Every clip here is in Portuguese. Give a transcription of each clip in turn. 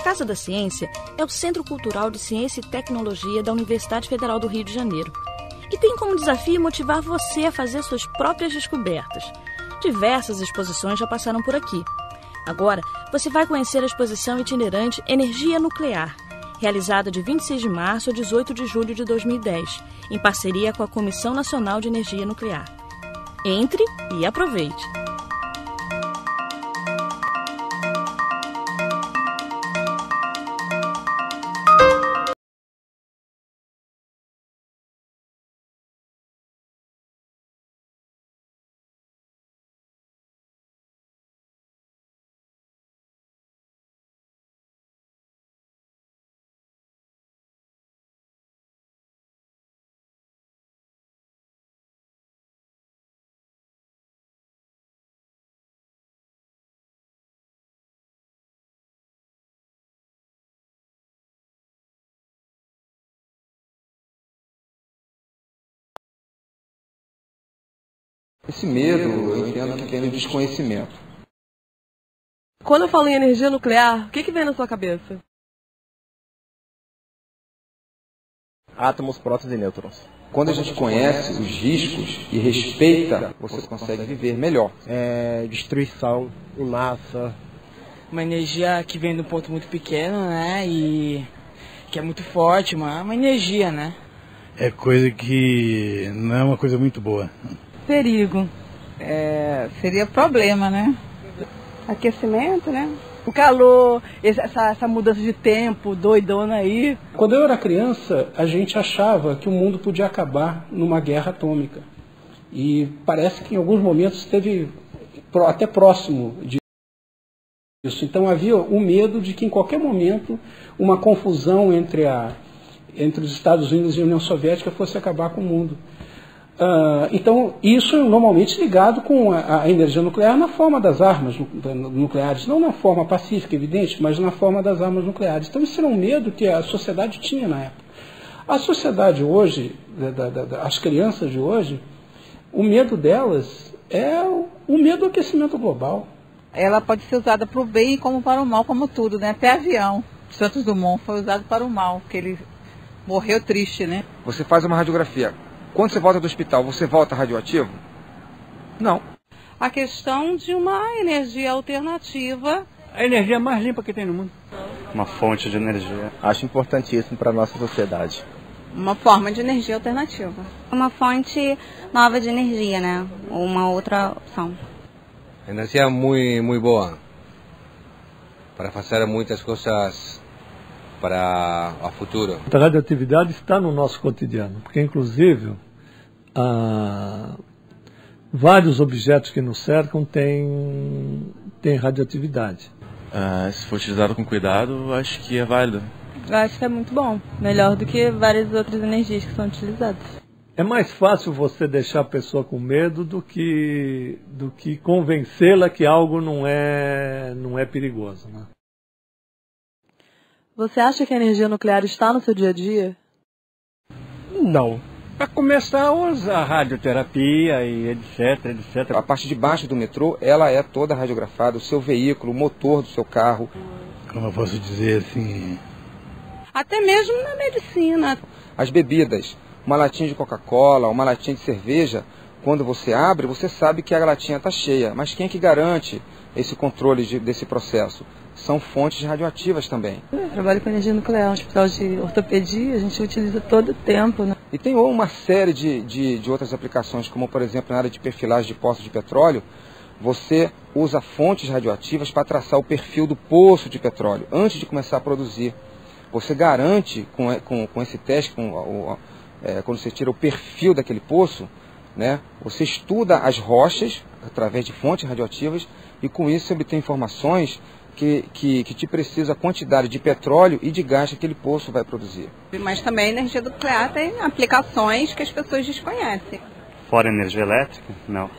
Casa da Ciência é o Centro Cultural de Ciência e Tecnologia da Universidade Federal do Rio de Janeiro e tem como desafio motivar você a fazer suas próprias descobertas. Diversas exposições já passaram por aqui. Agora, você vai conhecer a exposição itinerante Energia Nuclear, realizada de 26 de março a 18 de julho de 2010, em parceria com a Comissão Nacional de Energia Nuclear. Entre e aproveite! Esse medo, eu entendo que vem do desconhecimento. Quando eu falo em energia nuclear, o que vem na sua cabeça? Átomos, prótons e nêutrons. Quando a gente conhece os riscos e respeita, você consegue viver melhor. Destruição em massa. Uma energia que vem de um ponto muito pequeno, né? E que é muito forte, uma energia, né? É coisa que não é uma coisa muito boa. Perigo. Seria problema, né? Aquecimento, né? O calor, essa mudança de tempo doidona aí. Quando eu era criança, a gente achava que o mundo podia acabar numa guerra atômica. E parece que em alguns momentos esteve até próximo disso. Então havia o medo de que em qualquer momento uma confusão entre os Estados Unidos e a União Soviética fosse acabar com o mundo. Então, isso é normalmente ligado com a energia nuclear na forma das armas nucleares, não na forma pacífica, evidente, mas na forma das armas nucleares. Então, isso era um medo que a sociedade tinha na época. A sociedade hoje, as crianças de hoje, o medo delas é o medo do aquecimento global. Ela pode ser usada para o bem como para o mal, como tudo, né? Até avião. Santos Dumont foi usado para o mal, porque ele morreu triste, né? Você faz uma radiografia. Quando você volta do hospital, você volta radioativo? Não. A questão de uma energia alternativa. A energia mais limpa que tem no mundo. Uma fonte de energia. Acho importantíssimo para a nossa sociedade. Uma forma de energia alternativa. Uma fonte nova de energia, né? Uma outra opção. Energia muito boa. Para fazer muitas coisas para o futuro. A radioatividade está no nosso cotidiano, porque inclusive vários objetos que nos cercam têm radioatividade. Se for utilizado com cuidado, acho que é válido. Eu acho que é muito bom, melhor do que várias outras energias que são utilizadas. É mais fácil você deixar a pessoa com medo do que convencê-la que algo não é perigoso, né? Você acha que a energia nuclear está no seu dia a dia? Não. Para começar, usa a radioterapia e etc. A parte de baixo do metrô, ela é toda radiografada, o seu veículo, o motor do seu carro. Como eu posso dizer assim? Até mesmo na medicina. As bebidas, uma latinha de Coca-Cola, uma latinha de cerveja, quando você abre, você sabe que a latinha está cheia. Mas quem é que garante esse controle desse processo? São fontes radioativas também. Eu trabalho com energia nuclear, no hospital de ortopedia, a gente utiliza todo o tempo, né? E tem uma série de outras aplicações, como por exemplo na área de perfilagem de poços de petróleo, você usa fontes radioativas para traçar o perfil do poço de petróleo, antes de começar a produzir. Você garante com esse teste, quando você tira o perfil daquele poço, né, você estuda as rochas através de fontes radioativas e com isso você obtém informações que te precisa a quantidade de petróleo e de gás que aquele poço vai produzir. Mas também a energia nuclear tem aplicações que as pessoas desconhecem. Fora energia elétrica? Não.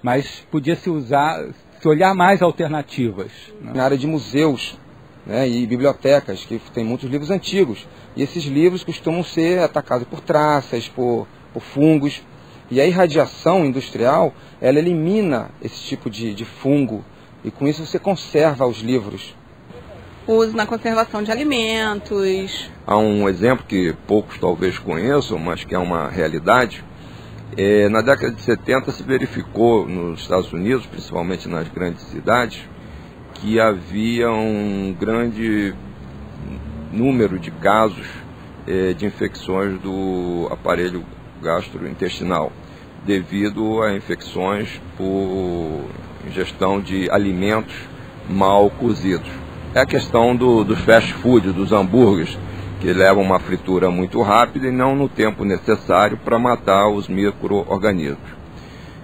Mas podia se olhar mais alternativas. Né? Na área de museus, né, e bibliotecas, que tem muitos livros antigos. E esses livros costumam ser atacados por traças, por fungos. E a irradiação industrial, ela elimina esse tipo de fungo. E com isso você conserva os livros. uso na conservação de alimentos. Há um exemplo que poucos talvez conheçam, mas que é uma realidade. Na década de 70 se verificou nos Estados Unidos, principalmente nas grandes cidades, que havia um grande número de casos de infecções do aparelho gastrointestinal, devido a infecções por ingestão de alimentos mal cozidos. É a questão do fast food, dos hambúrgueres, que levam uma fritura muito rápida e não no tempo necessário para matar os micro-organismos.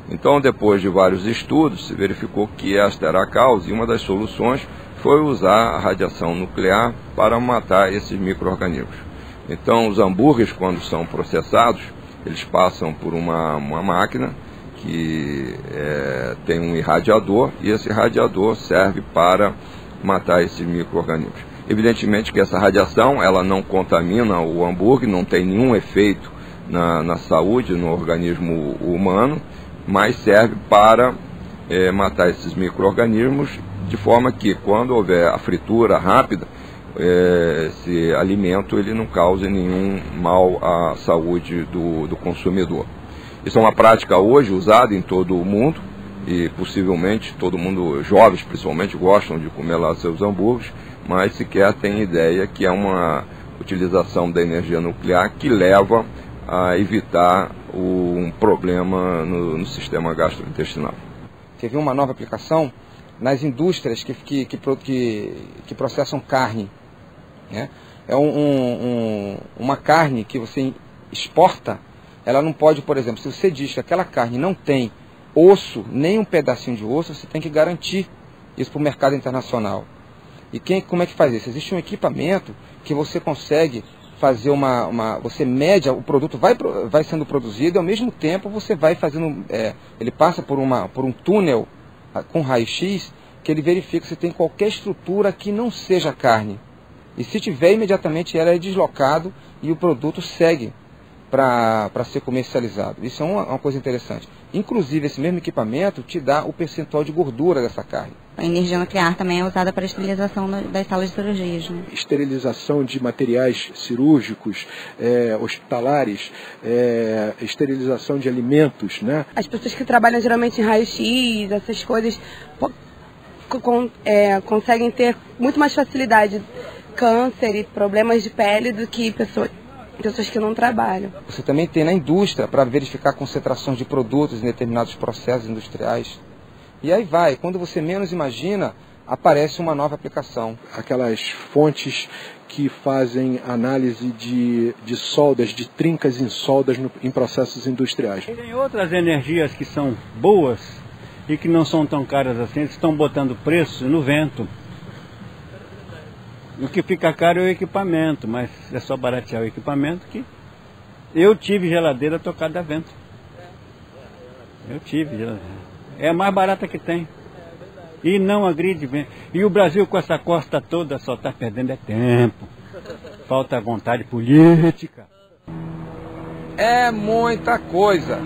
Então, depois de vários estudos, se verificou que esta era a causa, e uma das soluções foi usar a radiação nuclear para matar esses micro-organismos. Então, os hambúrgueres, quando são processados, eles passam por uma máquina que tem um irradiador, e esse irradiador serve para matar esses micro-organismos. Evidentemente que essa radiação, ela não contamina o hambúrguer, não tem nenhum efeito na saúde, no organismo humano, mas serve para matar esses micro-organismos, de forma que quando houver a fritura rápida, esse alimento ele não cause nenhum mal à saúde do consumidor. Isso é uma prática hoje usada em todo o mundo, e possivelmente todo mundo, jovens principalmente, gostam de comer lá seus hambúrgueres, mas sequer tem ideia que é uma utilização da energia nuclear que leva a evitar um problema no sistema gastrointestinal. Teve uma nova aplicação nas indústrias que processam carne. Né? É uma carne que você exporta, ela não pode, por exemplo, se você diz que aquela carne não tem osso, nem um pedacinho de osso, você tem que garantir isso para o mercado internacional. E como é que faz isso? Existe um equipamento que você consegue fazer você mede, o produto vai sendo produzido e ao mesmo tempo você vai fazendo, ele passa por um túnel com raio-x que ele verifica se tem qualquer estrutura que não seja carne. E se tiver, imediatamente ela é deslocado e o produto segue para ser comercializado. Isso é uma coisa interessante. Inclusive, esse mesmo equipamento te dá o percentual de gordura dessa carne. A energia nuclear também é usada para a esterilização das salas de cirurgias. Né? Esterilização de materiais cirúrgicos, hospitalares, esterilização de alimentos. Né? As pessoas que trabalham geralmente em raio-x, essas coisas, conseguem ter muito mais facilidade, câncer e problemas de pele do que pessoas que não trabalham. Você também tem na indústria para verificar concentrações de produtos em determinados processos industriais. E aí vai, quando você menos imagina, aparece uma nova aplicação. Aquelas fontes que fazem análise de soldas, de trincas em soldas em processos industriais. Tem outras energias que são boas e que não são tão caras assim, eles estão botando preço no vento. O que fica caro é o equipamento, mas é só baratear o equipamento que... Eu tive geladeira tocada a vento. Eu tive geladeira. É a mais barata que tem. E não agride vento. E o Brasil com essa costa toda só está perdendo tempo. Falta vontade política. É muita coisa.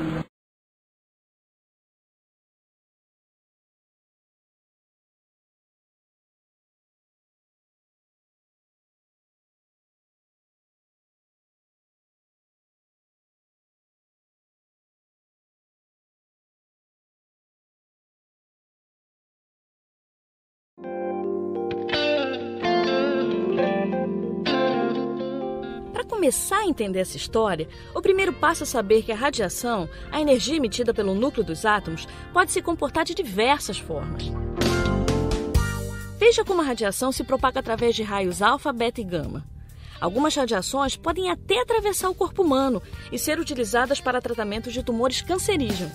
Para começar a entender essa história, o primeiro passo é saber que a radiação, a energia emitida pelo núcleo dos átomos, pode se comportar de diversas formas. Veja como a radiação se propaga através de raios alfa, beta e gama. Algumas radiações podem até atravessar o corpo humano e ser utilizadas para tratamento de tumores cancerígenos.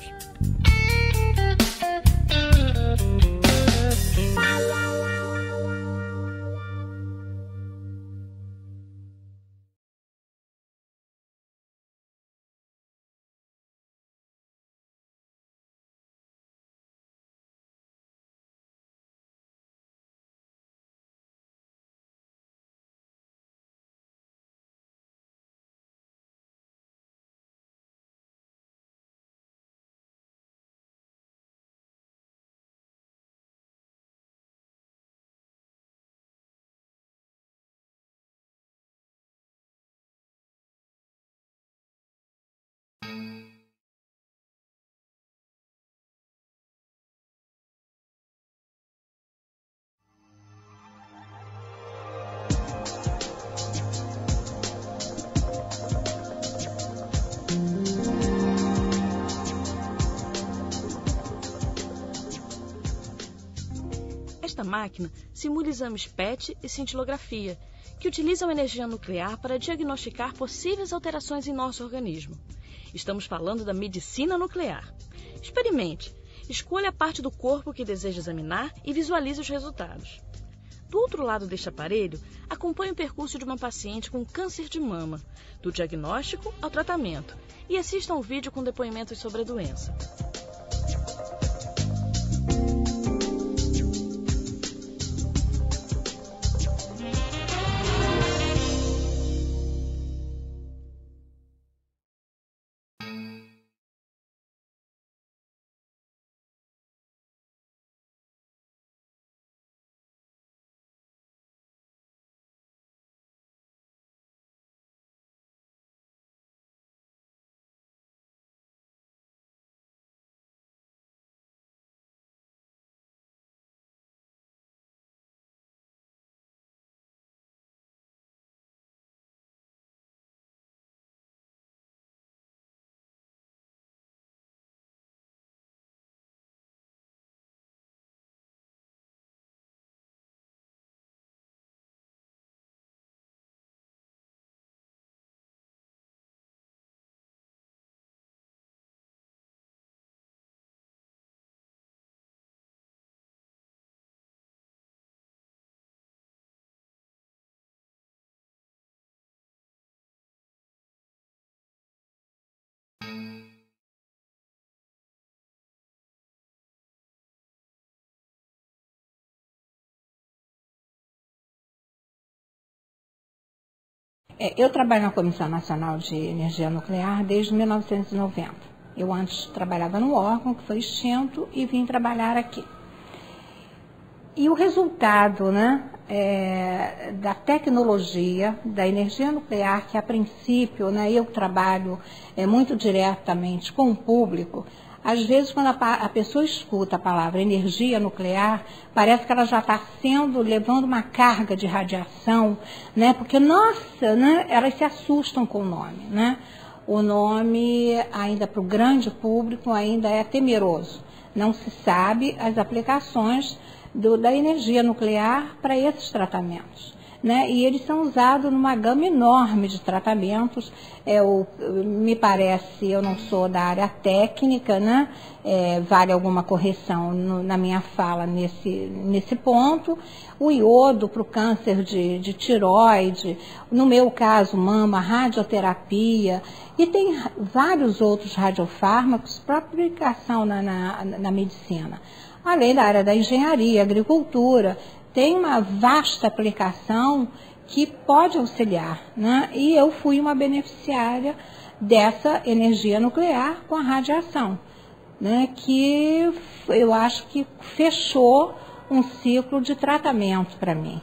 Esta máquina simula exames PET e cintilografia, que utilizam energia nuclear para diagnosticar possíveis alterações em nosso organismo. Estamos falando da medicina nuclear. Experimente. Escolha a parte do corpo que deseja examinar e visualize os resultados. Do outro lado deste aparelho, acompanhe o percurso de uma paciente com câncer de mama, do diagnóstico ao tratamento, e assista a um vídeo com depoimentos sobre a doença. Eu trabalho na Comissão Nacional de Energia Nuclear desde 1990. Eu antes trabalhava no órgão, que foi extinto, e vim trabalhar aqui. E o resultado, da tecnologia, da energia nuclear, que a princípio, eu trabalho muito diretamente com o público, às vezes quando a pessoa escuta a palavra energia nuclear, parece que ela já está levando uma carga de radiação, porque, elas se assustam com o nome, O nome, ainda para o grande público, ainda é temeroso. Não se sabe as aplicações da energia nuclear para esses tratamentos. E eles são usados numa gama enorme de tratamentos. Me parece, eu não sou da área técnica, vale alguma correção na minha fala nesse ponto. O iodo para o câncer de tireoide, no meu caso, mama, radioterapia, e tem vários outros radiofármacos para aplicação na medicina. Além da área da engenharia, agricultura, tem uma vasta aplicação que pode auxiliar, E eu fui uma beneficiária dessa energia nuclear com a radiação, que eu acho que fechou um ciclo de tratamento para mim.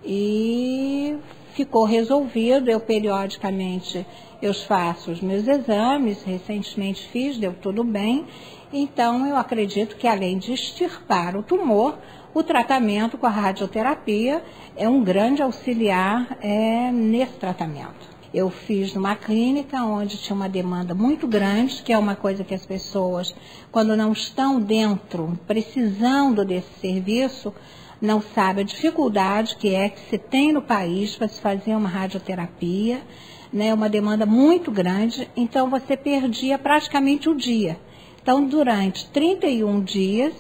E ficou resolvido, periodicamente eu faço os meus exames, recentemente fiz, deu tudo bem. Então eu acredito que além de extirpar o tumor, o tratamento com a radioterapia é um grande auxiliar nesse tratamento. Eu fiz numa clínica onde tinha uma demanda muito grande, que é uma coisa que as pessoas, quando não estão dentro, precisando desse serviço, não sabem a dificuldade que se tem no país para se fazer uma radioterapia, uma demanda muito grande, então você perdia praticamente o dia. Então, durante 31 dias,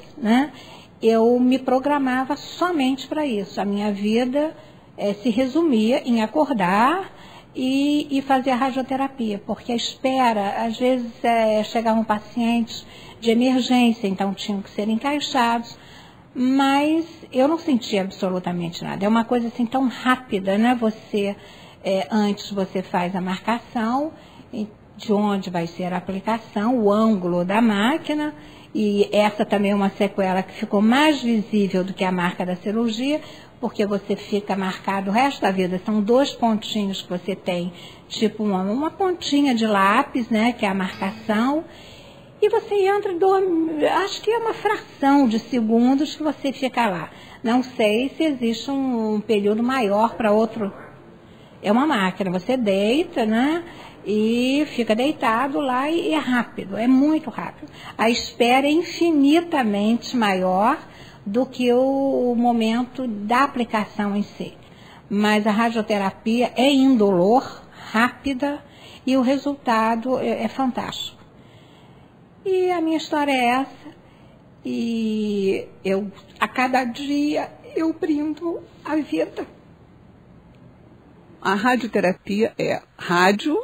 eu me programava somente para isso. A minha vida se resumia em acordar e fazer a radioterapia, porque a espera, às vezes, chegavam pacientes de emergência, então tinham que ser encaixados, mas eu não sentia absolutamente nada. É uma coisa assim tão rápida, antes você faz a marcação de onde vai ser a aplicação, o ângulo da máquina, e essa também é uma sequela que ficou mais visível do que a marca da cirurgia, porque você fica marcado o resto da vida. São 2 pontinhos que você tem, tipo uma pontinha de lápis, que é a marcação, e você entra e dorme, acho que é uma fração de segundos que você fica lá. Não sei se existe um período maior para outro. É uma máquina, você deita, e fica deitado lá e é rápido, é muito rápido. A espera é infinitamente maior do que o momento da aplicação em si. Mas a radioterapia é indolor, rápida, e o resultado é fantástico. E a minha história é essa, e a cada dia eu brindo a vida. A radioterapia é rádio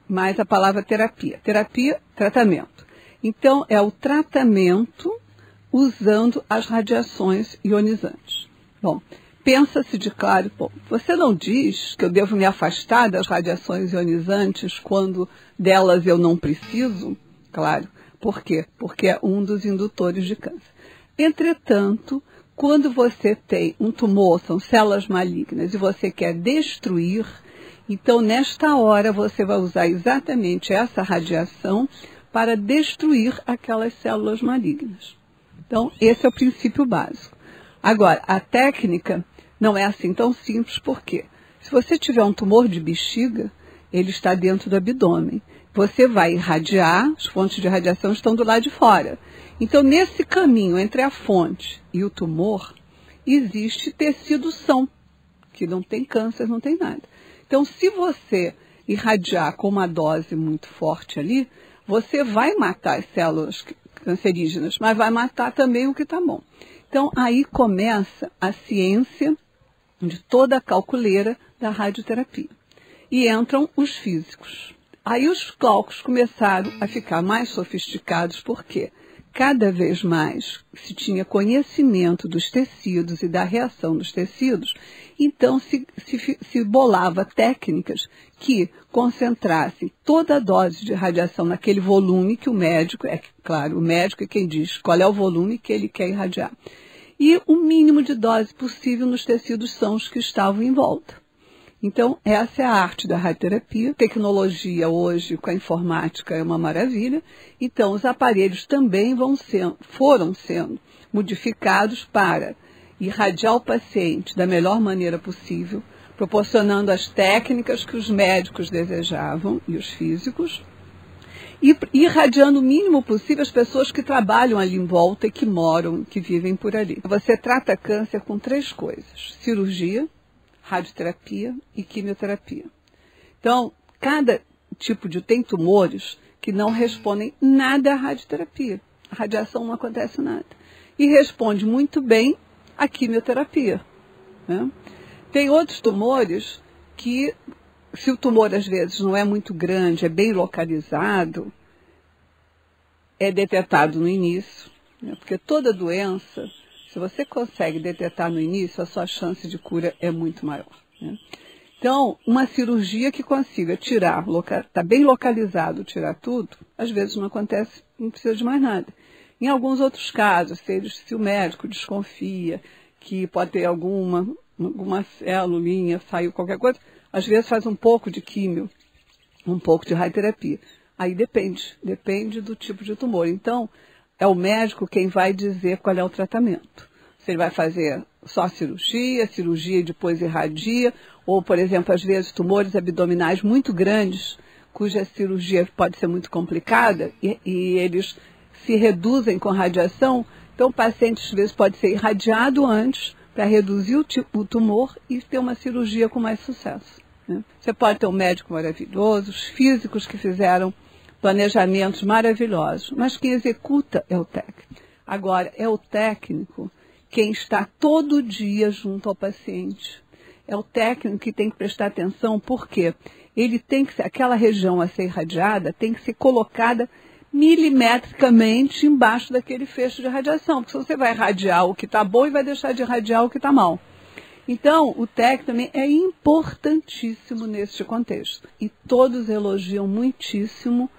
mais a palavra terapia. Terapia, tratamento. Então, é o tratamento usando as radiações ionizantes. Bom, pensa-se de claro, você não diz que eu devo me afastar das radiações ionizantes quando delas eu não preciso? Claro. Por quê? Porque é um dos indutores de câncer. Entretanto, quando você tem um tumor, são células malignas, e você quer destruir, então nesta hora você vai usar exatamente essa radiação para destruir aquelas células malignas. Então, esse é o princípio básico. Agora, a técnica não é assim tão simples, por quê? Se você tiver um tumor de bexiga, ele está dentro do abdômen. Você vai irradiar, as fontes de radiação estão do lado de fora. Então, nesse caminho entre a fonte e o tumor, existe tecido são, que não tem câncer, não tem nada. Então, se você irradiar com uma dose muito forte ali, você vai matar as células cancerígenas, mas vai matar também o que está bom. Então, aí começa a ciência de toda a calculeira da radioterapia. E entram os físicos. Aí os cálculos começaram a ficar mais sofisticados, porque cada vez mais se tinha conhecimento dos tecidos e da reação dos tecidos, então se bolava técnicas que concentrassem toda a dose de radiação naquele volume que o médico, claro, o médico é quem diz qual é o volume que ele quer irradiar, e o mínimo de dose possível nos tecidos sãos que estavam em volta. Então, essa é a arte da radioterapia. Tecnologia hoje, com a informática, é uma maravilha. Então, os aparelhos também foram sendo modificados para irradiar o paciente da melhor maneira possível, proporcionando as técnicas que os médicos desejavam e os físicos, e irradiando o mínimo possível as pessoas que trabalham ali em volta e que moram, que vivem por ali. Você trata câncer com 3 coisas: cirurgia, radioterapia e quimioterapia. Então, cada tipo tem tumores que não respondem nada à radioterapia. A radiação não acontece nada. E responde muito bem à quimioterapia, né? Tem outros tumores que, se o tumor às vezes não é muito grande, é bem localizado, é detectado no início, né? Porque toda doença, se você consegue detectar no início, a sua chance de cura é muito maior, né? Então, uma cirurgia que consiga tirar, está bem localizado, tirar tudo, às vezes não acontece, não precisa de mais nada. Em alguns outros casos, se o médico desconfia que pode ter alguma celulinha, saiu qualquer coisa, às vezes faz um pouco de químio, um pouco de radioterapia. Aí depende do tipo de tumor. Então, é o médico quem vai dizer qual é o tratamento. Se ele vai fazer só cirurgia e depois irradia, ou, por exemplo, às vezes tumores abdominais muito grandes, cuja cirurgia pode ser muito complicada, e eles se reduzem com radiação. Então, o paciente, às vezes, pode ser irradiado antes para reduzir o tumor e ter uma cirurgia com mais sucesso, né? Você pode ter um médico maravilhoso, os físicos que fizeram planejamentos maravilhosos, mas quem executa é o técnico. Agora, é o técnico quem está todo dia junto ao paciente. É o técnico que tem que prestar atenção, porque ele tem que ser, aquela região a ser irradiada tem que ser colocada milimetricamente embaixo daquele feixe de radiação, porque senão você vai irradiar o que está bom e vai deixar de irradiar o que está mal. Então, o técnico também é importantíssimo neste contexto. E todos elogiam muitíssimo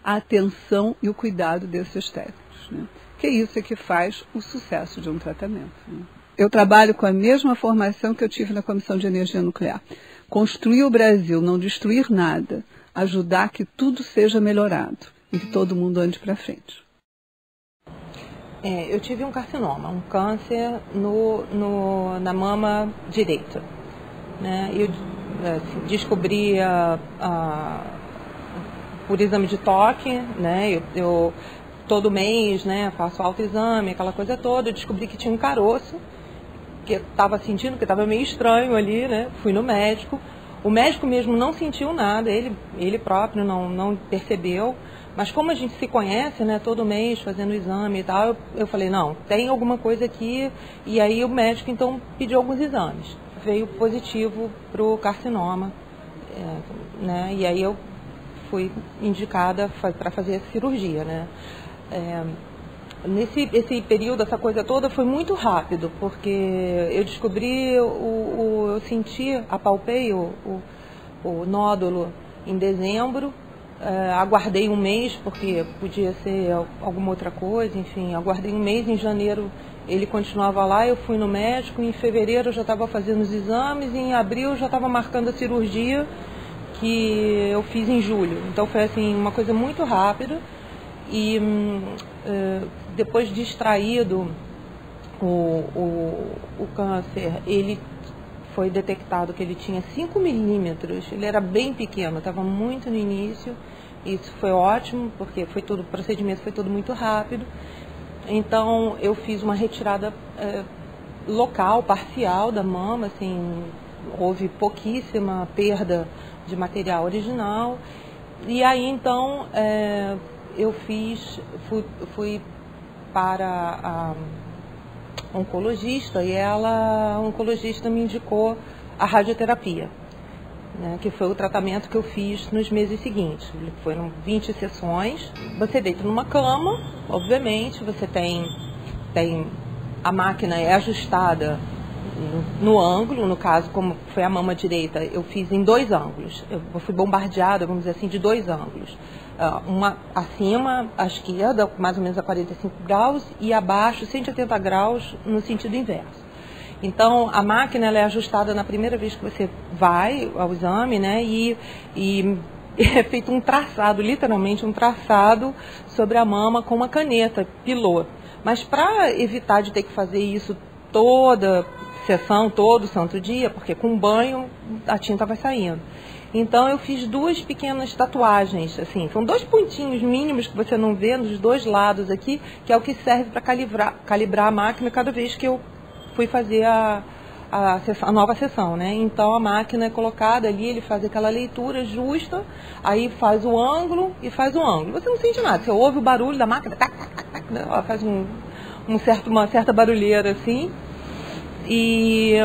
a atenção e o cuidado desses técnicos, né? Que isso é que faz o sucesso de um tratamento, né? Eu trabalho com a mesma formação que eu tive na Comissão de Energia Nuclear. Construir o Brasil, não destruir nada, ajudar que tudo seja melhorado e que todo mundo ande para frente. Eu tive um carcinoma, um câncer na mama direita, né? Eu descobri por exame de toque, né? Eu todo mês, né, faço autoexame, aquela coisa toda. Eu descobri que tinha um caroço, que eu estava sentindo, que estava meio estranho ali, né? Fui no médico. O médico mesmo não sentiu nada, ele próprio não percebeu. Mas como a gente se conhece, né, todo mês fazendo exame e tal, eu falei, não, tem alguma coisa aqui. E aí o médico então pediu alguns exames. Veio positivo para o carcinoma, né? E aí eu fui indicada para fazer a cirurgia, né? Esse período, essa coisa toda foi muito rápido, porque eu descobri, eu senti, apalpei o nódulo em dezembro, aguardei um mês, porque podia ser alguma outra coisa, enfim, aguardei um mês, em janeiro ele continuava lá, eu fui no médico, em fevereiro eu já estava fazendo os exames, e em abril eu já estava marcando a cirurgia, que eu fiz em julho. Então foi assim, uma coisa muito rápida. E depois de extraído o câncer, ele foi detectado que ele tinha 5 milímetros, ele era bem pequeno, estava muito no início. Isso foi ótimo, porque o procedimento foi todo muito rápido. Então eu fiz uma retirada local, parcial da mama, assim, houve pouquíssima perda de material original. E aí então eu fui para a oncologista, e a oncologista me indicou a radioterapia, né, que foi o tratamento que eu fiz nos meses seguintes. Foram 20 sessões. Você deita numa cama, obviamente, você tem a máquina é ajustada no ângulo, no caso, como foi a mama direita, eu fiz em 2 ângulos. Eu fui bombardeada, vamos dizer assim, de 2 ângulos. Uma acima, à esquerda, mais ou menos a 45 graus, e abaixo, 180 graus, no sentido inverso. Então, a máquina ela é ajustada na primeira vez que você vai ao exame, né, e é feito um traçado, literalmente um traçado sobre a mama com uma caneta, pilô. Mas para evitar de ter que fazer isso toda sessão, todo santo dia, porque com banho a tinta vai saindo. Então eu fiz 2 pequenas tatuagens, assim, são 2 pontinhos mínimos que você não vê nos 2 lados aqui, que é o que serve para calibrar a máquina cada vez que eu fui fazer a nova sessão, né? Então a máquina é colocada ali, ele faz aquela leitura justa, aí faz o ângulo e faz o ângulo. Você não sente nada, você ouve o barulho da máquina, tac, tac, tac, tac, ela faz uma certa barulheira assim. E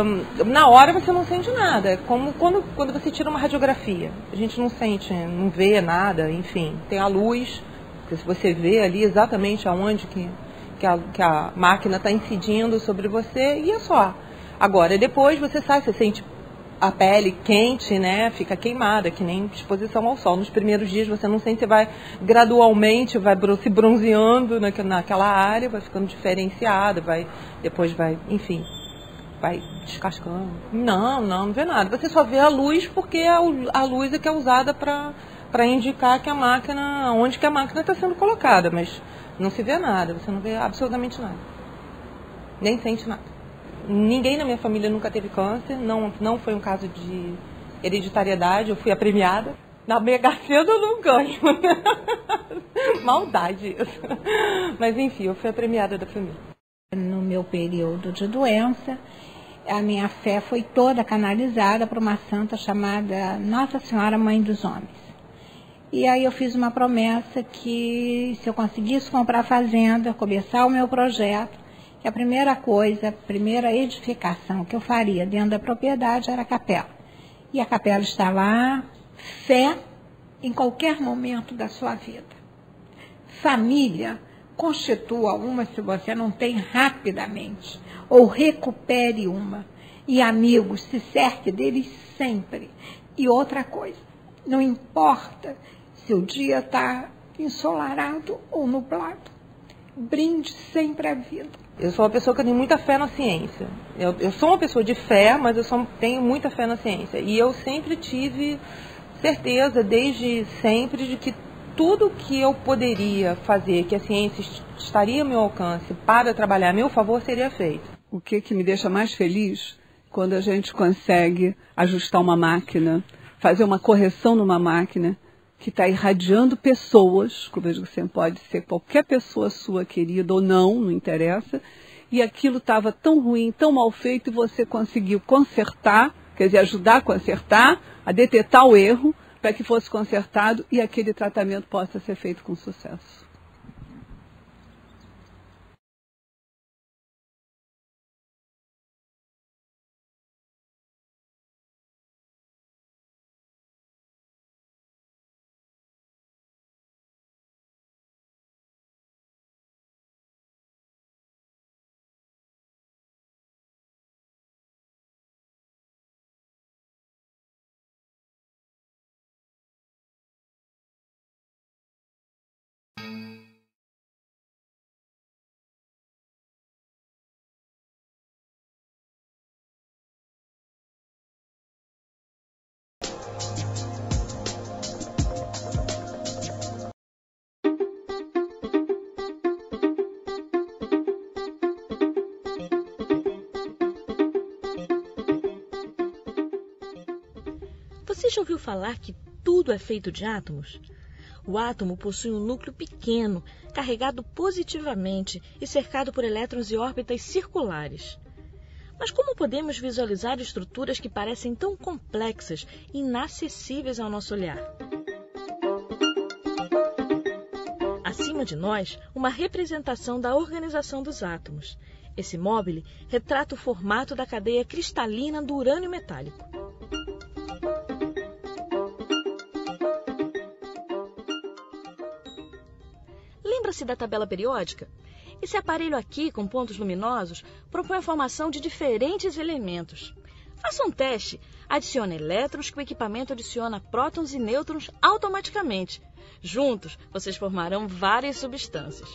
na hora você não sente nada, é como quando você tira uma radiografia. A gente não sente, não vê nada, enfim. Tem a luz, que se você vê ali exatamente aonde que a máquina está incidindo sobre você, e é só. Agora, depois você sai, você sente a pele quente, né? Fica queimada, que nem exposição ao sol. Nos primeiros dias você não sente, você vai gradualmente, vai se bronzeando naquela área, vai ficando diferenciada, depois vai, enfim, vai descascando. Não vê nada. Você só vê a luz, porque a luz é que é usada para indicar que a máquina, onde que a máquina está sendo colocada, mas não se vê nada, você não vê absolutamente nada. Nem sente nada. Ninguém na minha família nunca teve câncer, não foi um caso de hereditariedade, eu fui a premiada. Na Mega Sena eu não ganho. Maldade isso. Mas enfim, eu fui a premiada da família. No meu período de doença, a minha fé foi toda canalizada para uma santa chamada Nossa Senhora Mãe dos Homens. E aí eu fiz uma promessa que se eu conseguisse comprar a fazenda, começar o meu projeto, que a primeira coisa, a primeira edificação que eu faria dentro da propriedade era a capela. E a capela está lá, fé em qualquer momento da sua vida. Família, constitua uma se você não tem rapidamente, ou recupere uma. E amigos, se cerque deles sempre. E outra coisa, não importa se o dia está ensolarado ou nublado, brinde sempre a vida. Eu sou uma pessoa que tem muita fé na ciência. Eu sou uma pessoa de fé, mas eu tenho muita fé na ciência. E eu sempre tive certeza, desde sempre, de que tudo que eu poderia fazer, que a ciência estaria ao meu alcance para trabalhar a meu favor, seria feito. O que me deixa mais feliz quando a gente consegue ajustar uma máquina, fazer uma correção numa máquina, que está irradiando pessoas, que eu vejo que você pode ser qualquer pessoa sua querida ou não, não interessa, e aquilo estava tão ruim, tão mal feito, e você conseguiu consertar, quer dizer, ajudar a consertar, a detectar o erro, para que fosse consertado e aquele tratamento possa ser feito com sucesso. Você já ouviu falar que tudo é feito de átomos? O átomo possui um núcleo pequeno, carregado positivamente e cercado por elétrons e órbitas circulares. Mas como podemos visualizar estruturas que parecem tão complexas e inacessíveis ao nosso olhar? Acima de nós, uma representação da organização dos átomos. Esse mobile retrata o formato da cadeia cristalina do urânio metálico. Lembra-se da tabela periódica? Esse aparelho aqui, com pontos luminosos, propõe a formação de diferentes elementos. Faça um teste. Adicione elétrons que o equipamento adiciona prótons e nêutrons automaticamente. Juntos, vocês formarão várias substâncias.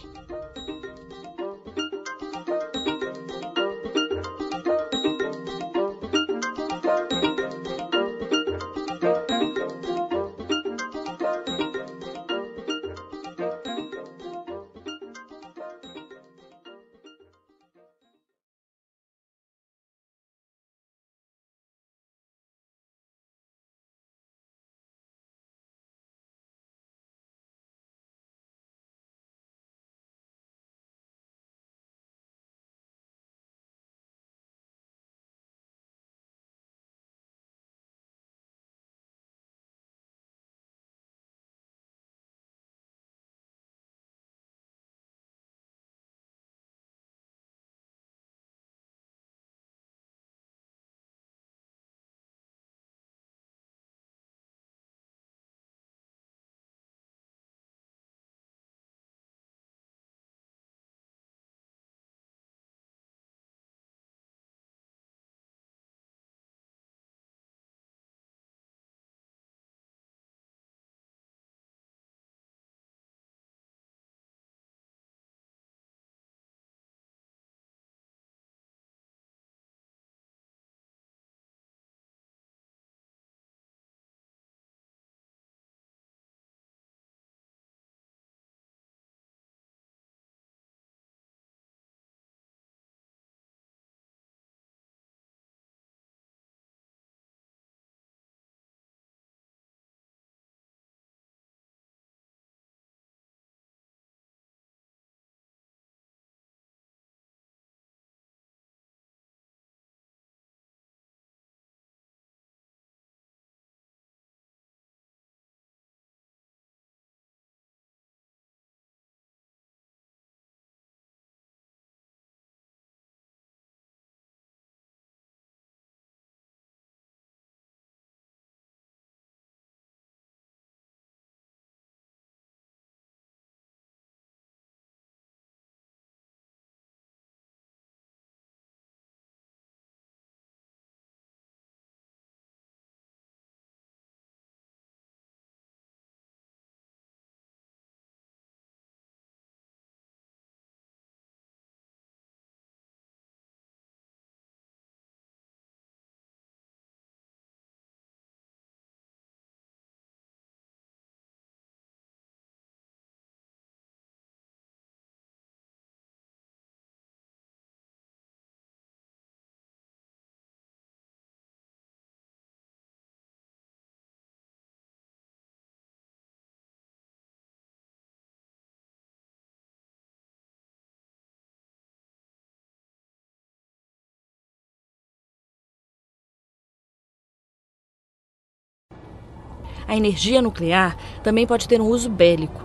a energia nuclear também pode ter um uso bélico.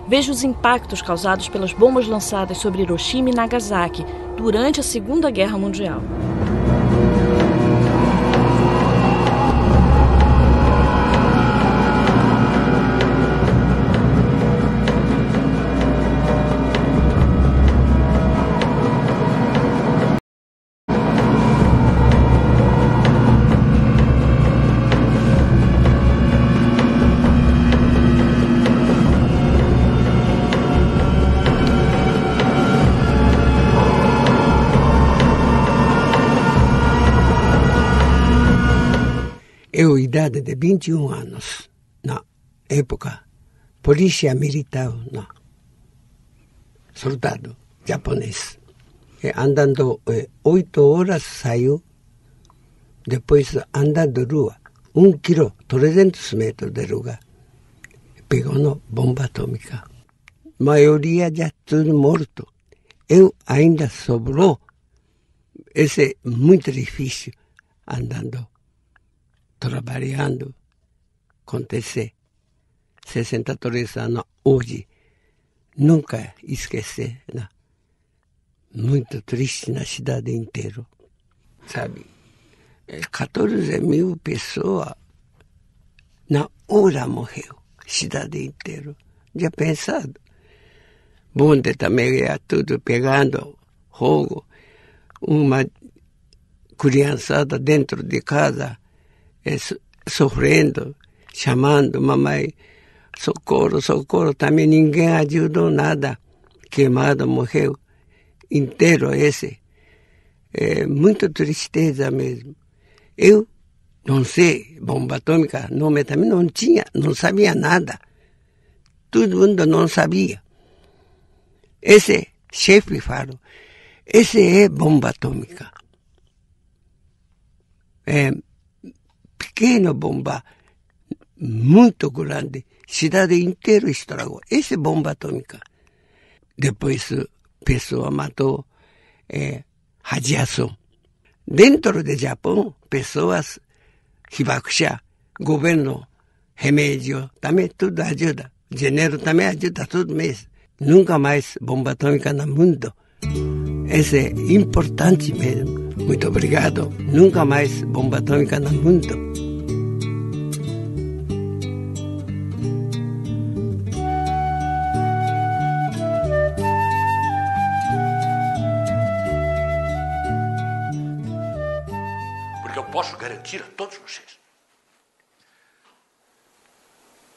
Veja os impactos causados pelas bombas lançadas sobre Hiroshima e Nagasaki durante a Segunda Guerra Mundial. Eu, idade de 21 anos, na época, polícia militar, não, soldado japonês. Andando 8 horas saiu, depois andando rua, 1 quilô, 300 metros de lugar, pegou no bomba atômica. Maioria já tudo morto. Eu ainda sobrou. Esse é muito difícil, andando. Trabalhando, acontecer. 63 anos hoje, nunca esquecer, não. Muito triste na cidade inteira, sabe? 14 mil pessoas na hora morreu, cidade inteira. Já pensado? Bonde também ia tudo pegando fogo, uma criançada dentro de casa, sofrendo, chamando mamãe, socorro, socorro, também ninguém ajudou nada, queimado, morreu, inteiro esse, muito tristeza mesmo. Eu não sei, bomba atômica, nome também não tinha, não sabia nada, todo mundo não sabia. Esse chefe falou, esse é bomba atômica. Pequena bomba, muito grande, cidade inteira estragou. Essa é bomba atômica. Depois, pessoa matou, radiação. Dentro do Japão, pessoas, hibakusha, governo, remédio, também tudo ajuda. Dinheiro também ajuda todo mês. Nunca mais bomba atômica no mundo. Isso é importante mesmo. Muito obrigado. Nunca mais bomba atômica no mundo. Porque eu posso garantir a todos vocês.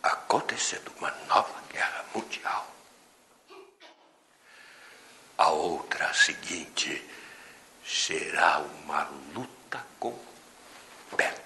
Acontecendo uma nova guerra mundial, a outra, a seguinte, será uma luta com pedras.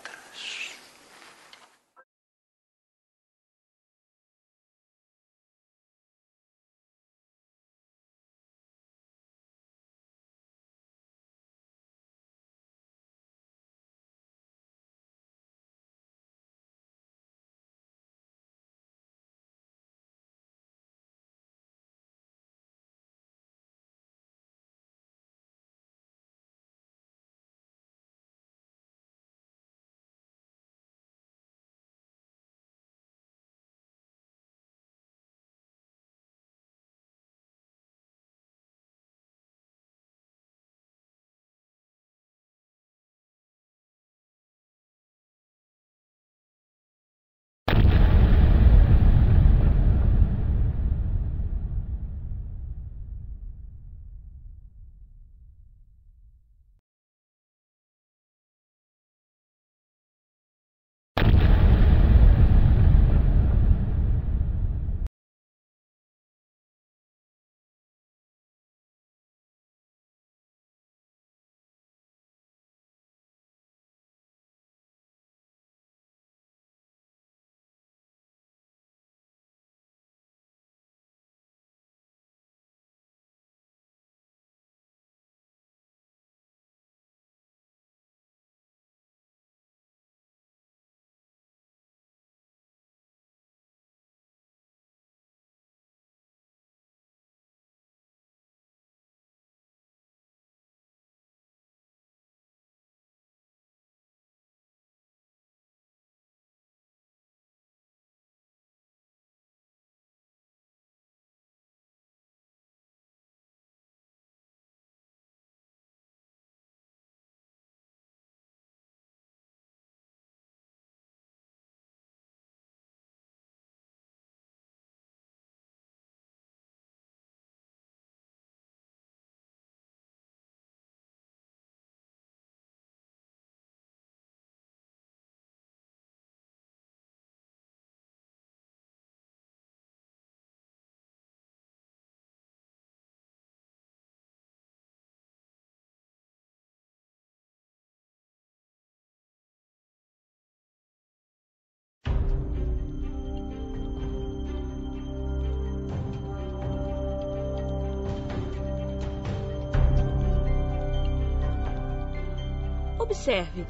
Observe,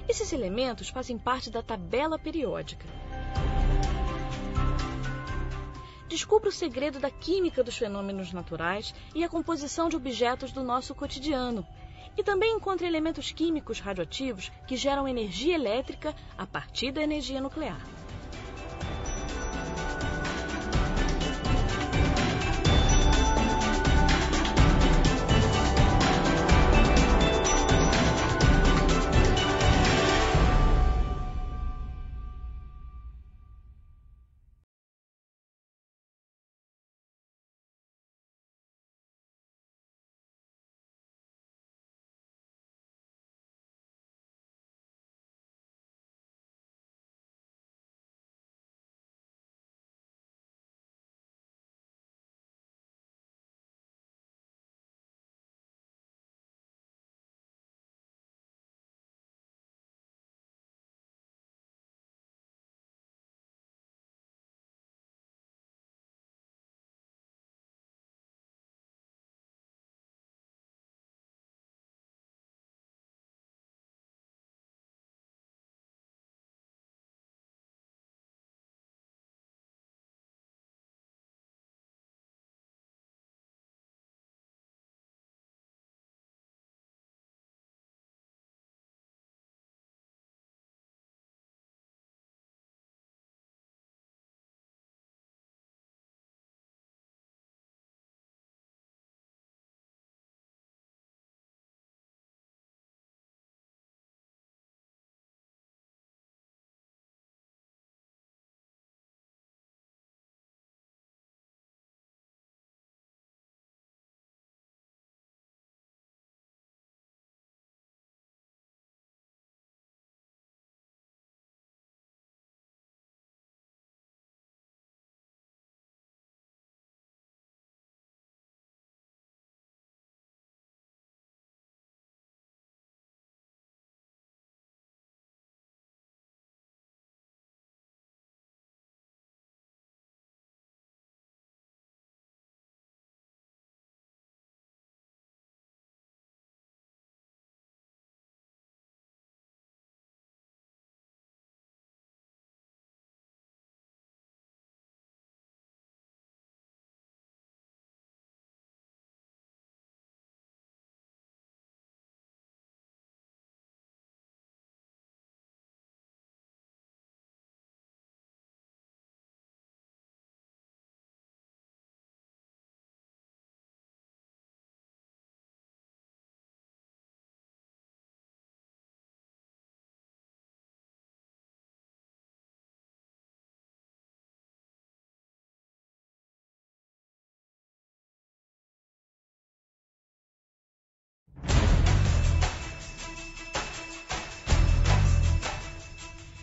esses elementos fazem parte da tabela periódica. Descubra o segredo da química dos fenômenos naturais e a composição de objetos do nosso cotidiano. E também encontre elementos químicos radioativos que geram energia elétrica a partir da energia nuclear.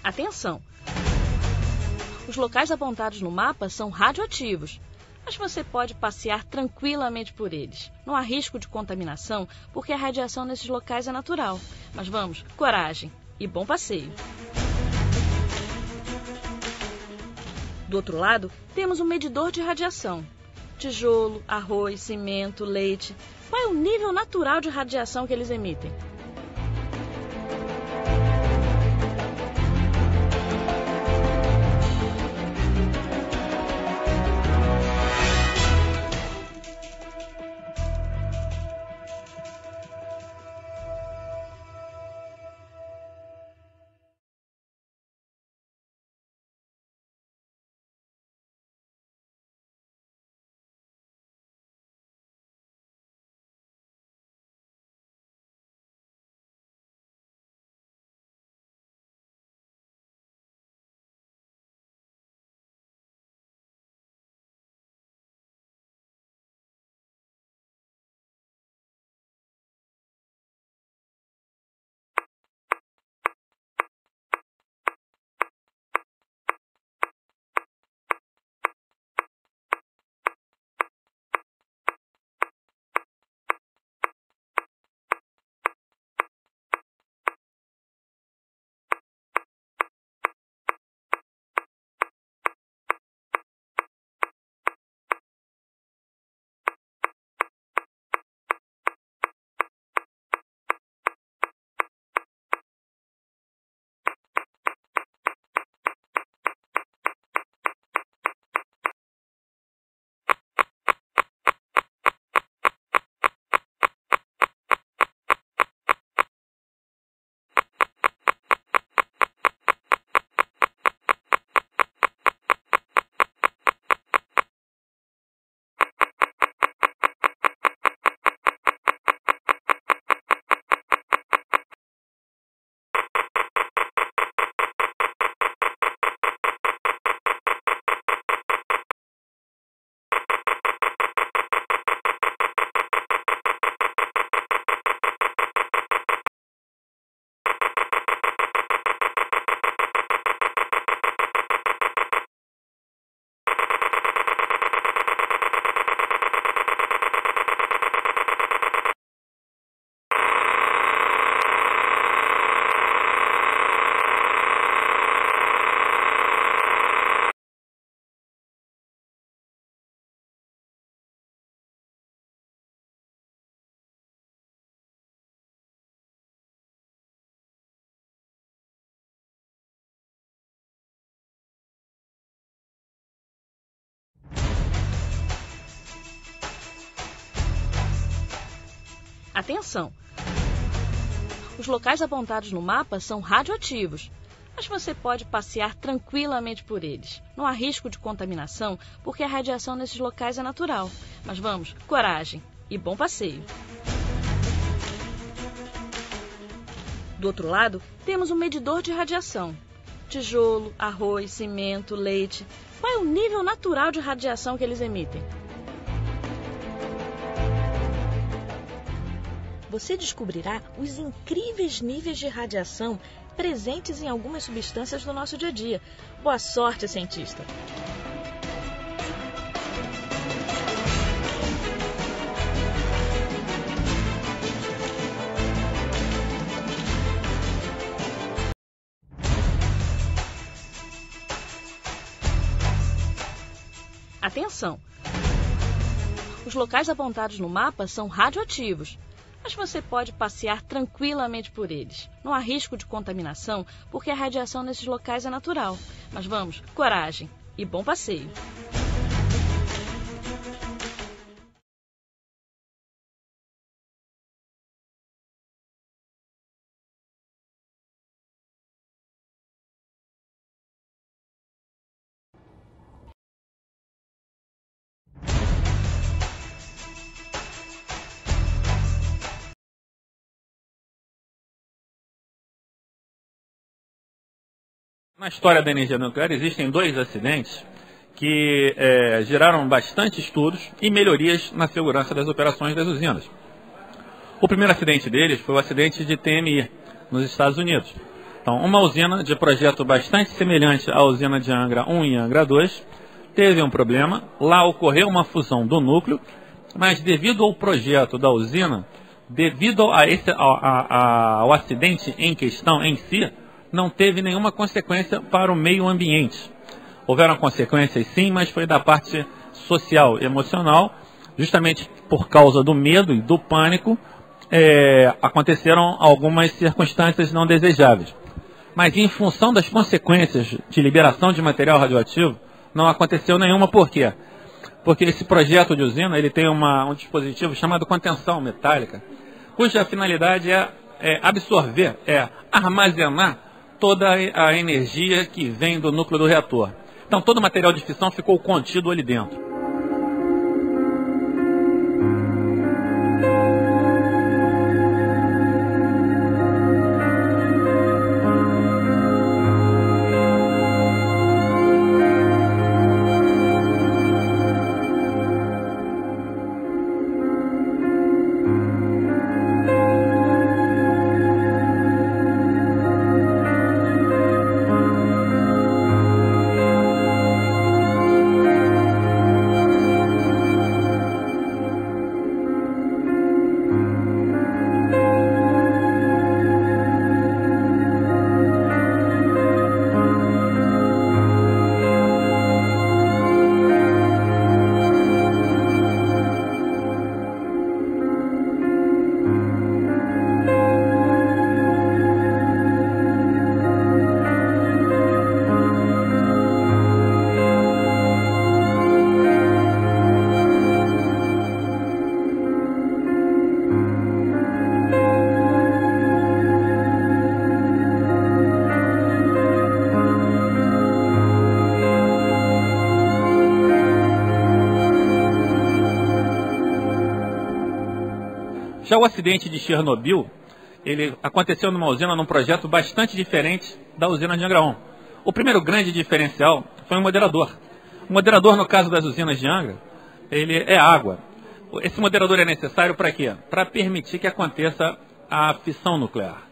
Atenção! Os locais apontados no mapa são radioativos, mas você pode passear tranquilamente por eles. Não há risco de contaminação, porque a radiação nesses locais é natural. Mas vamos, coragem e bom passeio! Do outro lado, temos um medidor de radiação. Tijolo, arroz, cimento, leite. Qual é o nível natural de radiação que eles emitem? Atenção! Os locais apontados no mapa são radioativos, mas você pode passear tranquilamente por eles. Não há risco de contaminação, porque a radiação nesses locais é natural. Mas vamos, coragem e bom passeio! Do outro lado, temos um medidor de radiação. Tijolo, arroz, cimento, leite. Qual é o nível natural de radiação que eles emitem? Você descobrirá os incríveis níveis de radiação presentes em algumas substâncias do nosso dia a dia. Boa sorte, cientista! Atenção! Os locais apontados no mapa são radioativos, mas você pode passear tranquilamente por eles. Não há risco de contaminação, porque a radiação nesses locais é natural. Mas vamos, coragem e bom passeio! Na história da energia nuclear existem 2 acidentes que geraram bastante estudos e melhorias na segurança das operações das usinas. O primeiro acidente deles foi o acidente de TMI, nos Estados Unidos. Então, uma usina de projeto bastante semelhante à usina de Angra 1 e Angra 2 teve um problema. Lá ocorreu uma fusão do núcleo, mas devido ao projeto da usina, devido ao acidente em questão em si, não teve nenhuma consequência para o meio ambiente. Houveram consequências sim, mas foi da parte social e emocional, justamente por causa do medo e do pânico, aconteceram algumas circunstâncias não desejáveis. Mas em função das consequências de liberação de material radioativo, não aconteceu nenhuma. Por quê? Porque esse projeto de usina ele tem um dispositivo chamado contenção metálica, cuja finalidade é absorver, armazenar toda a energia que vem do núcleo do reator. Então todo o material de fissão ficou contido ali dentro. Já o acidente de Chernobyl, ele aconteceu numa usina, num projeto bastante diferente da usina de Angra 1. O primeiro grande diferencial foi o moderador. O moderador, no caso das usinas de Angra, ele é água. Esse moderador é necessário para quê? Para permitir que aconteça a fissão nuclear.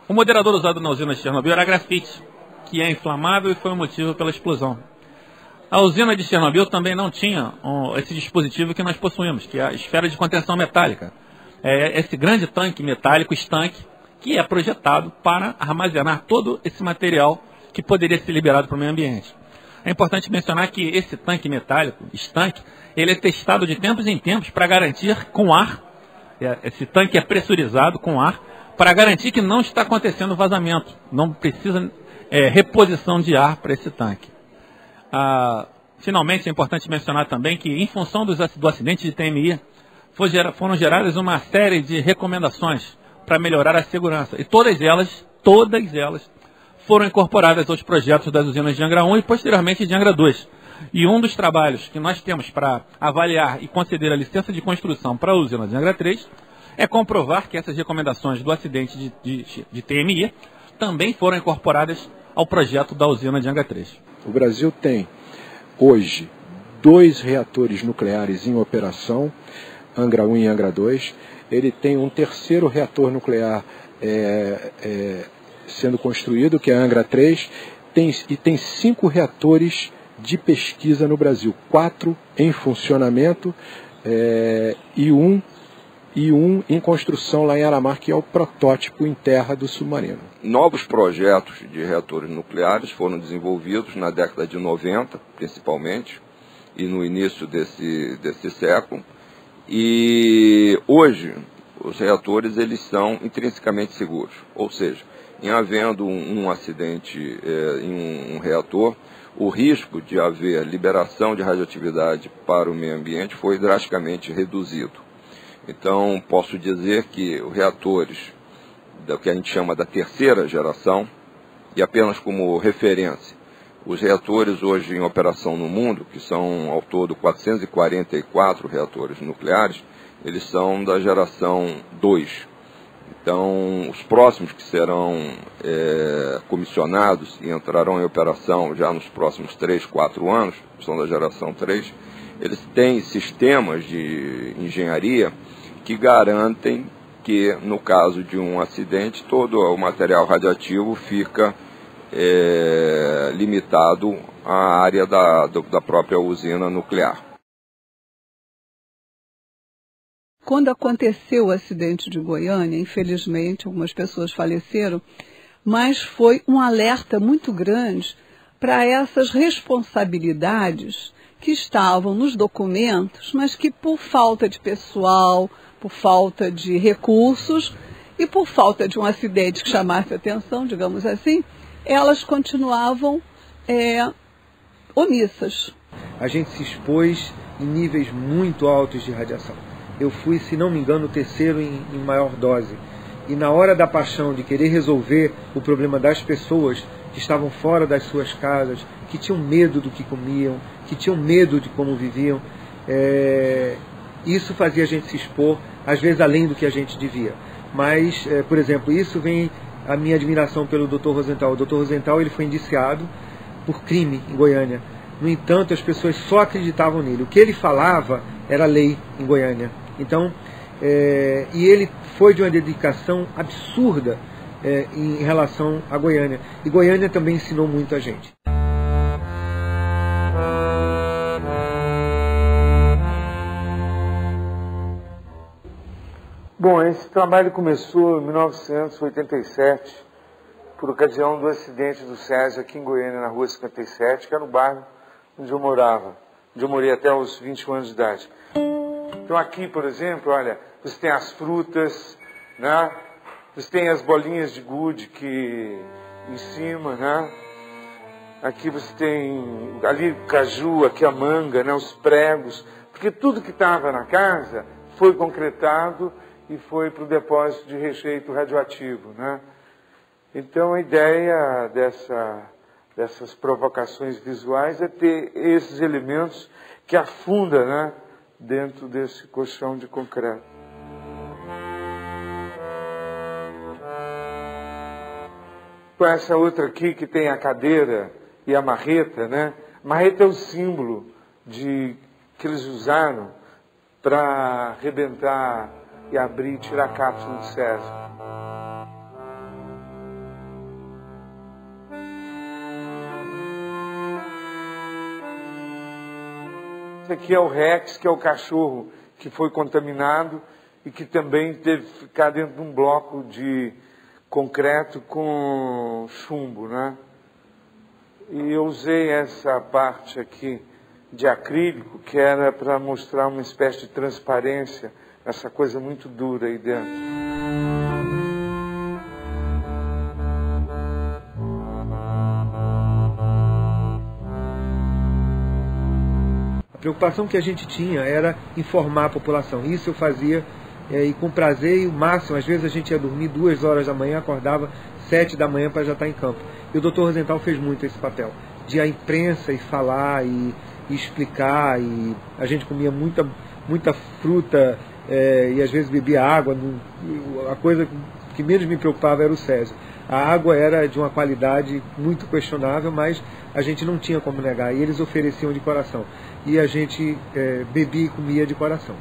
O moderador usado na usina de Chernobyl era grafite, que é inflamável e foi o motivo pela explosão. A usina de Chernobyl também não tinha esse dispositivo que nós possuímos, que é a esfera de contenção metálica. É esse grande tanque metálico, estanque, que é projetado para armazenar todo esse material que poderia ser liberado para o meio ambiente. É importante mencionar que esse tanque metálico, estanque, ele é testado de tempos em tempos para garantir com ar, esse tanque é pressurizado com ar, para garantir que não está acontecendo vazamento, não precisa reposição de ar para esse tanque. Finalmente, é importante mencionar também que, em função do acidente de TMI, foram geradas uma série de recomendações para melhorar a segurança. E todas elas foram incorporadas aos projetos das usinas de Angra 1 e posteriormente de Angra 2. E um dos trabalhos que nós temos para avaliar e conceder a licença de construção para a usina de Angra 3 é comprovar que essas recomendações do acidente de TMI também foram incorporadas ao projeto da usina de Angra 3. O Brasil tem, hoje, 2 reatores nucleares em operação, Angra 1 e Angra 2. Ele tem um terceiro reator nuclear sendo construído, que é a Angra 3, e tem 5 reatores de pesquisa no Brasil, 4 em funcionamento e um em construção lá em Aramar, que é o protótipo em terra do submarino. Novos projetos de reatores nucleares foram desenvolvidos na década de 90, principalmente, e no início desse século. E hoje, os reatores eles são intrinsecamente seguros, ou seja, em havendo um acidente em um reator, o risco de haver liberação de radioatividade para o meio ambiente foi drasticamente reduzido. Então, posso dizer que os reatores, do que a gente chama da terceira geração, e apenas como referência, os reatores hoje em operação no mundo, que são ao todo 444 reatores nucleares, eles são da geração 2. Então, os próximos que serão comissionados e entrarão em operação já nos próximos 3, 4 anos, são da geração 3, eles têm sistemas de engenharia que garantem que, no caso de um acidente, todo o material radioativo fica limitado à área da própria usina nuclear. Quando aconteceu o acidente de Goiânia, infelizmente, algumas pessoas faleceram, mas foi um alerta muito grande para essas responsabilidades que estavam nos documentos, mas que por falta de pessoal, por falta de recursos e por falta de um acidente que chamasse atenção, digamos assim, elas continuavam omissas. A gente se expôs em níveis muito altos de radiação. Eu fui, se não me engano, o terceiro em maior dose. E na hora da paixão de querer resolver o problema das pessoas que estavam fora das suas casas, que tinham medo do que comiam, que tinham medo de como viviam, isso fazia a gente se expor, às vezes além do que a gente devia. Mas, por exemplo, isso vem a minha admiração pelo Dr. Rosenthal. O Dr. Rosenthal ele foi indiciado por crime em Goiânia. No entanto, as pessoas só acreditavam nele. O que ele falava era lei em Goiânia. Então, e ele foi de uma dedicação absurda em relação a Goiânia. E Goiânia também ensinou muito a gente. Bom, esse trabalho começou em 1987, por ocasião do acidente do SESI aqui em Goiânia, na Rua 57, que era no bairro onde eu morava, onde eu morei até os 21 anos de idade. Então aqui, por exemplo, olha, você tem as frutas, né? Você tem as bolinhas de gude que em cima, né? Aqui você tem ali o caju, aqui a manga, né? Os pregos, porque tudo que estava na casa foi concretado e foi para o depósito de rejeito radioativo, né? Então a ideia dessas provocações visuais é ter esses elementos que afunda, né, dentro desse colchão de concreto. Com essa outra aqui que tem a cadeira e a marreta, né? A marreta é o símbolo que eles usaram para arrebentar e abrir e tirar a cápsula do César. Esse aqui é o Rex, que é o cachorro que foi contaminado e que também teve que ficar dentro de um bloco de concreto com chumbo, né? E eu usei essa parte aqui de acrílico, que era para mostrar uma espécie de transparência, essa coisa muito dura aí dentro. preocupação que a gente tinha era informar a população. Isso eu fazia e com prazer e o máximo. Às vezes a gente ia dormir 2 horas da manhã, acordava 7 da manhã para já estar em campo. E o Dr. Rosenthal fez muito esse papel, de a imprensa e falar e explicar. E a gente comia muita fruta e às vezes bebia água. A coisa que menos me preocupava era o Césio. A água era de uma qualidade muito questionável, mas a gente não tinha como negar. E eles ofereciam de coração. E a gente bebia e comia de coração.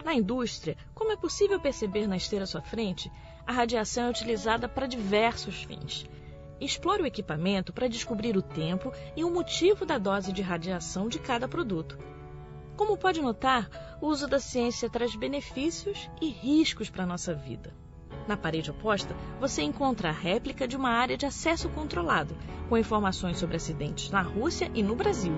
Na indústria, como é possível perceber na esteira à sua frente, a radiação é utilizada para diversos fins. Explore o equipamento para descobrir o tempo e o motivo da dose de radiação de cada produto. Como pode notar, o uso da ciência traz benefícios e riscos para a nossa vida. Na parede oposta, você encontra a réplica de uma área de acesso controlado, com informações sobre acidentes na Rússia e no Brasil.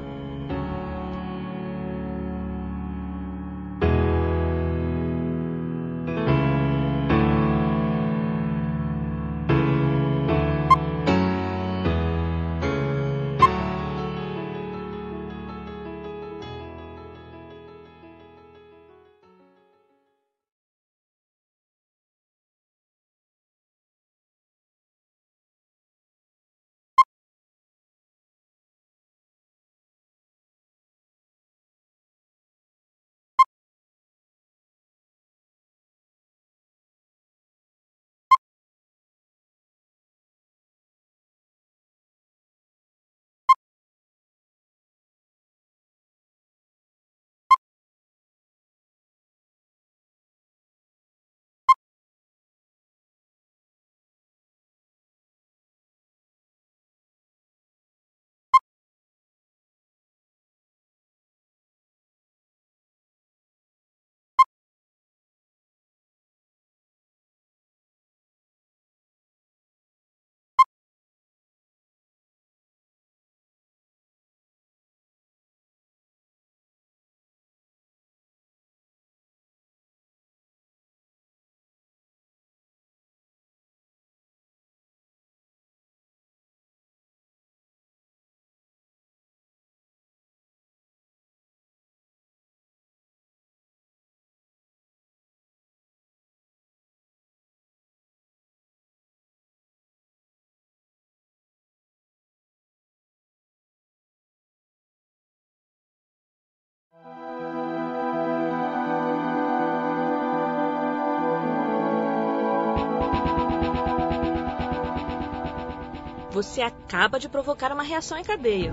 Você acaba de provocar uma reação em cadeia.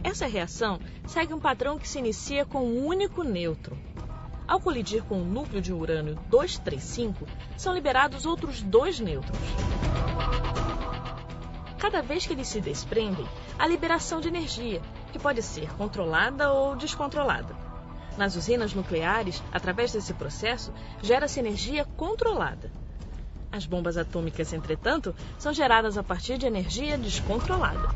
Essa reação segue um padrão que se inicia com um único nêutron. Ao colidir com o núcleo de urânio 235, são liberados outros 2 nêutrons. cada vez que eles se desprendem, há liberação de energia, que pode ser controlada ou descontrolada. Nas usinas nucleares, através desse processo, gera-se energia controlada. As bombas atômicas, entretanto, são geradas a partir de energia descontrolada.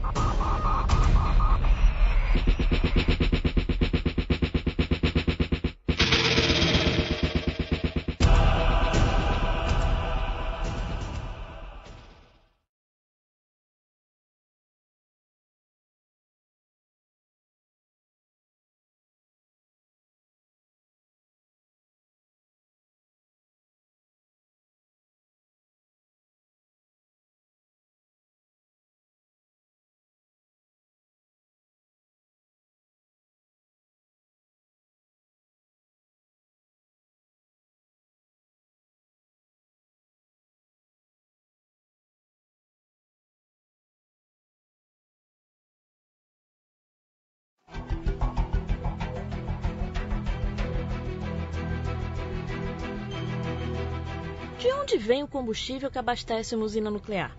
De onde vem o combustível que abastece uma usina nuclear?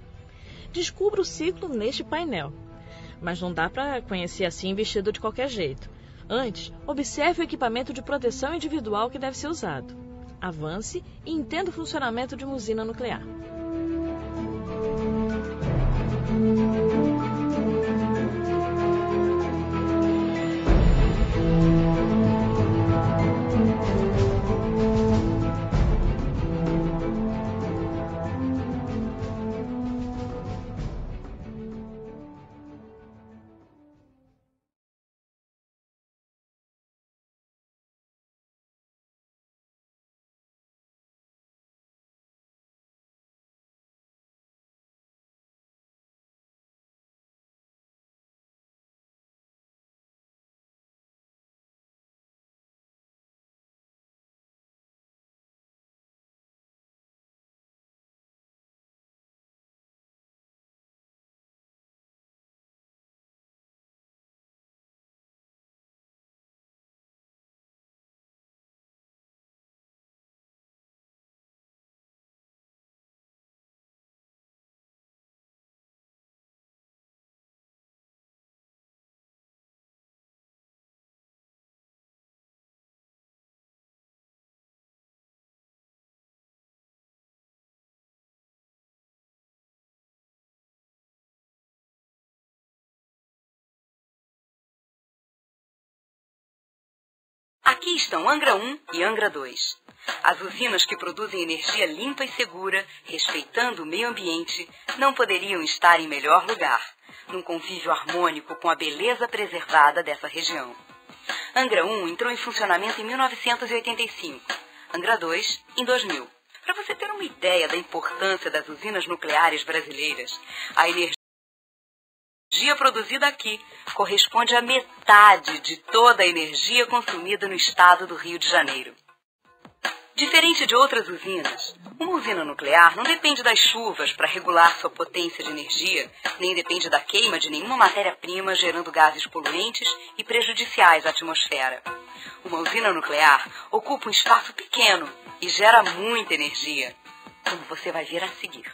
Descubra o ciclo neste painel. Mas não dá para conhecer assim vestido de qualquer jeito. Antes, observe o equipamento de proteção individual que deve ser usado. Avance e entenda o funcionamento de uma usina nuclear. Aqui estão Angra 1 e Angra 2. As usinas que produzem energia limpa e segura, respeitando o meio ambiente, não poderiam estar em melhor lugar, num convívio harmônico com a beleza preservada dessa região. Angra 1 entrou em funcionamento em 1985, Angra 2 em 2000. Para você ter uma ideia da importância das usinas nucleares brasileiras, a energia produzida aqui corresponde à metade de toda a energia consumida no estado do Rio de Janeiro. Diferente de outras usinas, uma usina nuclear não depende das chuvas para regular sua potência de energia, nem depende da queima de nenhuma matéria-prima gerando gases poluentes e prejudiciais à atmosfera. Uma usina nuclear ocupa um espaço pequeno e gera muita energia, como você vai ver a seguir.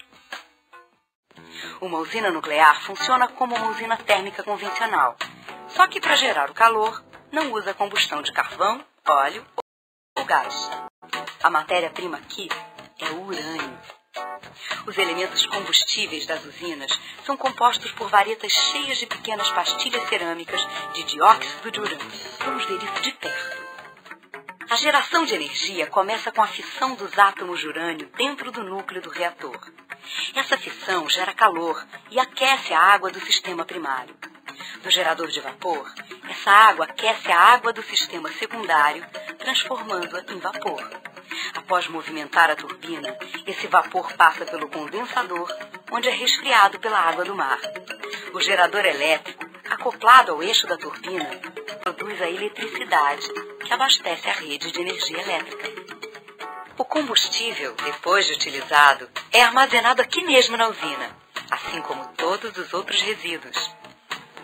Uma usina nuclear funciona como uma usina térmica convencional, só que para gerar o calor não usa combustão de carvão, óleo ou gás. A matéria-prima aqui é o urânio. Os elementos combustíveis das usinas são compostos por varetas cheias de pequenas pastilhas cerâmicas de dióxido de urânio. Vamos ver isso de perto. A geração de energia começa com a fissão dos átomos de urânio dentro do núcleo do reator. Essa fissão gera calor e aquece a água do sistema primário. No gerador de vapor, essa água aquece a água do sistema secundário, transformando-a em vapor. Após movimentar a turbina, esse vapor passa pelo condensador, onde é resfriado pela água do mar. O gerador elétrico, acoplado ao eixo da turbina, produz a eletricidade que abastece a rede de energia elétrica. O combustível, depois de utilizado, é armazenado aqui mesmo na usina, assim como todos os outros resíduos.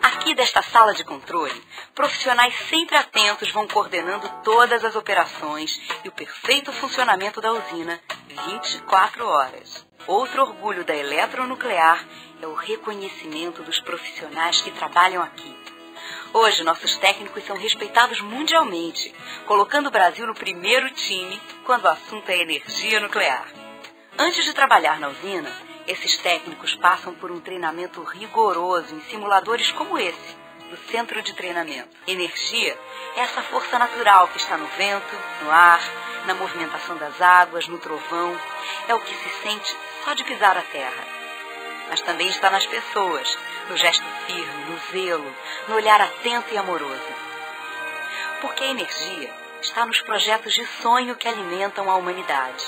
Aqui desta sala de controle, profissionais sempre atentos vão coordenando todas as operações e o perfeito funcionamento da usina 24 horas. Outro orgulho da Eletronuclear é o reconhecimento dos profissionais que trabalham aqui. Hoje, nossos técnicos são respeitados mundialmente, colocando o Brasil no primeiro time quando o assunto é energia nuclear. Antes de trabalhar na usina, esses técnicos passam por um treinamento rigoroso em simuladores como esse, do Centro de Treinamento. Energia é essa força natural que está no vento, no ar, na movimentação das águas, no trovão. É o que se sente só de pisar a terra. Mas também está nas pessoas, no gesto firme, no zelo, no olhar atento e amoroso. Porque a energia está nos projetos de sonho que alimentam a humanidade.